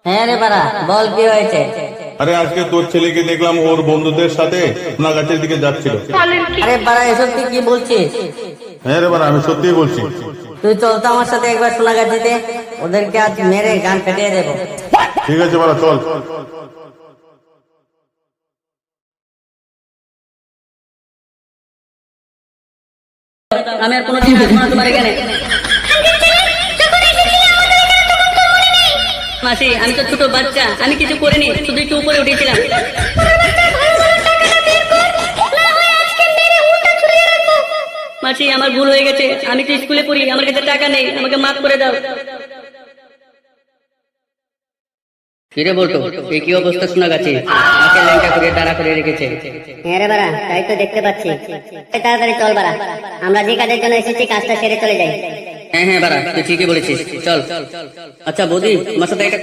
হ্যাঁ রে বাড়া, বল কি হয়েছে? আরে আজকে তোর ছেলেকে দেখলাম ওর বন্ধুদের সাথে সোনাগাছির দিকে যাচ্ছিল। আরে বাড়া, এসব তুই কি বলছিস? হ্যাঁ রে বাড়া, আমি সত্যিই বলছি। তুই চল তো আমার সাথে একবার সোনাগাছিতে, ওদেরকে আজ মেরে গান ফেটিয়ে দেবো। ঠিক আছে বাড়া, চল। আমি আর কোনোদিন আসবো না তোমার এখানে। মাসি, আমি তো ছোট বাচ্চা, আমি কিছু করিনি, শুধু একটু উপরে উঠেছিলাম। মাসি, আমার ভুল হয়ে গেছে, আমি তো স্কুলে পড়ি, আমার কাছে টাকা নেই, আমাকে মাফ করে দাও। ফিরে বলতো, এই কি অবস্থা শোনা গেছে? আমাকে ল্যাংটা করে দাঁড়া করে রেখেছে। হ্যাঁ রে বাড়া, তাই তো দেখতে পাচ্ছি। তাড়াতাড়ি চল বাড়া, আমরা যে কাজের জন্য এসেছি কাজটা সেরে চলে যাই। হ্যাঁ হ্যাঁ বাড়া, তুই ঠিকই বলেছিস, চল। আচ্ছা বৌদি, আমার সাথে একটা